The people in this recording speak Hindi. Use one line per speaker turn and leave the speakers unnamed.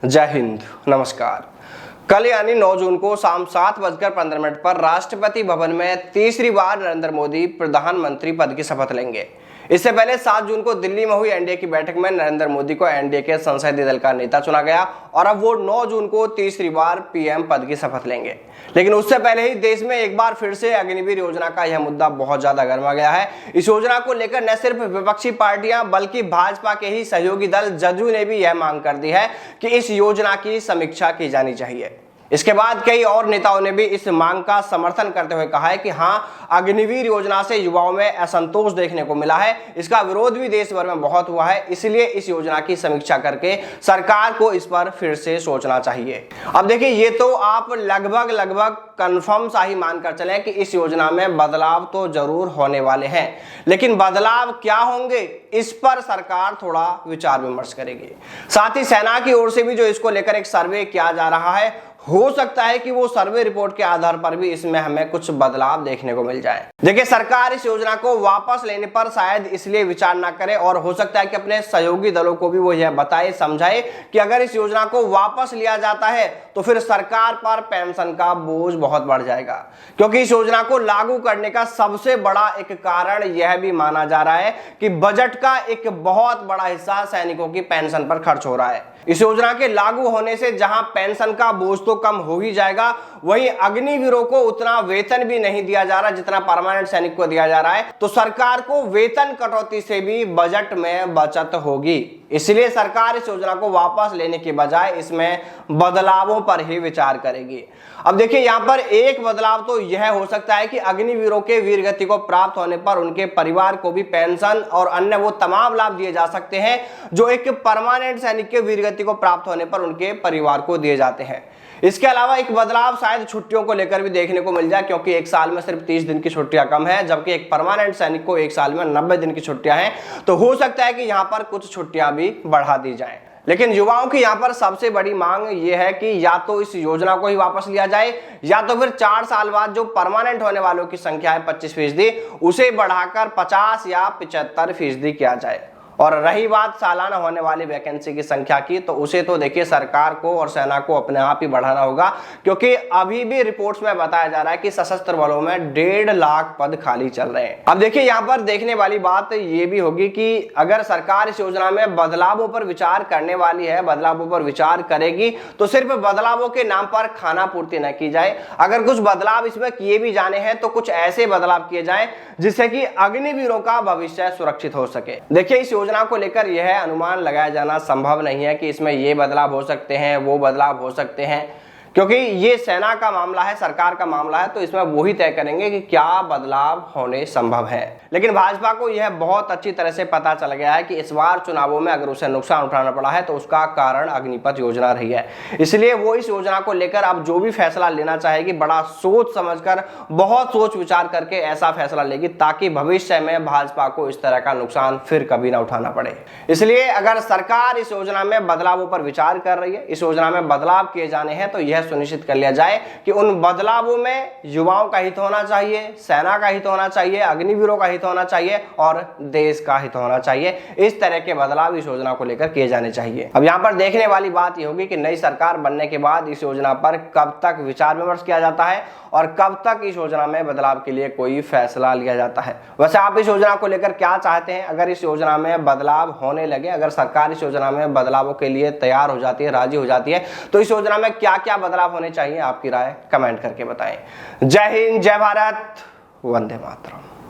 जय हिंद, नमस्कार। कल यानी 9 जून को शाम 7:15 पर राष्ट्रपति भवन में तीसरी बार नरेंद्र मोदी प्रधानमंत्री पद की शपथ लेंगे। इससे पहले 7 जून को दिल्ली में हुई एनडीए की बैठक में नरेंद्र मोदी को एनडीए के संसदीय दल का नेता चुना गया और अब वो 9 जून को तीसरी बार पीएम पद की शपथ लेंगे। लेकिन उससे पहले ही देश में एक बार फिर से अग्निवीर योजना का यह मुद्दा बहुत ज्यादा गर्मा गया है। इस योजना को लेकर न सिर्फ विपक्षी पार्टियां बल्कि भाजपा के ही सहयोगी दल जदयू ने भी यह मांग कर दी है कि इस योजना की समीक्षा की जानी चाहिए। इसके बाद कई और नेताओं ने भी इस मांग का समर्थन करते हुए कहा है कि हां, अग्निवीर योजना से युवाओं में असंतोष देखने को मिला है, इसका विरोध भी देश भर में बहुत हुआ है, इसलिए इस योजना की समीक्षा करके सरकार को इस पर फिर से सोचना चाहिए। अब देखिए, ये तो आप लगभग कंफर्म सा ही मानकर चले कि इस योजना में बदलाव तो जरूर होने वाले हैं, लेकिन बदलाव क्या होंगे इस पर सरकार थोड़ा विचार विमर्श करेगी। साथ ही सेना की ओर से भी जो इसको लेकर एक सर्वे किया जा रहा है, हो सकता है कि वो सर्वे रिपोर्ट के आधार पर भी इसमें हमें कुछ बदलाव देखने को मिल जाए। देखिए, सरकार इस योजना को वापस लेने पर शायद इसलिए विचार ना करे और हो सकता है कि अपने सहयोगी दलों को भी वो यह बताए समझाए कि अगर इस योजना को वापस लिया जाता है तो फिर सरकार पर पेंशन का बोझ बहुत बढ़ जाएगा, क्योंकि इस योजना को लागू करने का सबसे बड़ा एक कारण यह भी माना जा रहा है कि बजट का एक बहुत बड़ा हिस्सा सैनिकों की पेंशन पर खर्च हो रहा है। इस योजना के लागू होने से जहां पेंशन का बोझ तो कम हो ही जाएगा, वहीं अग्निवीरों को उतना वेतन भी नहीं दिया जा रहा जितना परमानेंट सैनिक को दिया जा रहा है, तो सरकार को वेतन कटौती से भी बजट में बचत होगी। इसलिए सरकार इस योजना को वापस लेने के बजाय इसमें बदलावों पर ही विचार करेगी। अब देखिए, यहाँ पर एक बदलाव तो यह हो सकता है कि अग्निवीरों के वीरगति को प्राप्त होने पर उनके परिवार को भी पेंशन और अन्य वो तमाम लाभ दिए जा सकते हैं जो एक परमानेंट सैनिक के वीरगति को प्राप्त होने पर उनके परिवार को दिए जाते हैं। इसके अलावा एक बदलाव शायद छुट्टियों को लेकर भी देखने को मिल जाए, क्योंकि एक साल में सिर्फ 30 दिन की छुट्टियां कम है, जबकि एक परमानेंट सैनिक को एक साल में 90 दिन की छुट्टियां हैं। तो हो सकता है कि यहाँ पर कुछ छुट्टियां भी बढ़ा दी जाएं। लेकिन युवाओं की यहाँ पर सबसे बड़ी मांग यह है कि या तो इस योजना को ही वापस लिया जाए या तो फिर 4 साल बाद जो परमानेंट होने वालों की संख्या है 25%, उसे बढ़ाकर 50 या 75% किया जाए। और रही बात सालाना होने वाली वैकेंसी की संख्या की, तो उसे तो देखिए सरकार को और सेना को अपने आप ही बढ़ाना होगा, क्योंकि अभी भी रिपोर्ट्स में बताया जा रहा है कि सशस्त्र बलों में 1.5 लाख पद खाली चल रहे हैं। अब देखिए, यहाँ पर देखने वाली बात ये भी होगी कि अगर सरकार इस योजना में बदलावों पर विचार करने वाली है, बदलावों पर विचार करेगी, तो सिर्फ बदलावों के नाम पर खाना पूर्ति न की जाए। अगर कुछ बदलाव इसमें किए भी जाने हैं तो कुछ ऐसे बदलाव किए जाएं जिससे कि अग्निवीरों का भविष्य सुरक्षित हो सके। देखिए, इस योजना को लेकर यह अनुमान लगाया जाना संभव नहीं है कि इसमें ये बदलाव हो सकते हैं, वो बदलाव हो सकते हैं, क्योंकि ये सेना का मामला है, सरकार का मामला है, तो इसमें वो ही तय करेंगे कि क्या बदलाव होने संभव है। लेकिन भाजपा को यह बहुत अच्छी तरह से पता चल गया है कि इस बार चुनावों में अगर उसे नुकसान उठाना पड़ा है तो उसका कारण अग्निपथ योजना रही है। इसलिए वो इस योजना को लेकर अब जो भी फैसला लेना चाहेगी, बड़ा सोच समझकर, बहुत सोच विचार करके ऐसा फैसला लेगी ताकि भविष्य में भाजपा को इस तरह का नुकसान फिर कभी ना उठाना पड़े। इसलिए अगर सरकार इस योजना में बदलावों पर विचार कर रही है, इस योजना में बदलाव किए जाने हैं, तो यह सुनिश्चित कर लिया जाए कि उन बदलावों में युवाओं का हित होना चाहिए, सेना का हित होना चाहिए, अग्निवीरों का हित होना चाहिए और देश का हित होना चाहिए। इस तरह के बदलाव इस योजना को लेकर किए जाने चाहिए। अब यहाँ पर देखने वाली बात यह होगी कि नई सरकार बनने के बाद इस योजना पर कब तक विचार विमर्श किया जाता है और कब तक इस योजना में बदलाव के लिए कोई फैसला लिया जाता है। वैसे आप इस योजना को लेकर क्या चाहते हैं? अगर इस योजना में बदलाव होने लगे, अगर सरकार इस योजना में बदलावों के लिए तैयार हो जाती है, राजी हो जाती है, तो इस योजना में क्या क्या बदलाव होने चाहिए? आपकी राय कमेंट करके बताएं। जय हिंद, जय भारत, वंदे मातरम।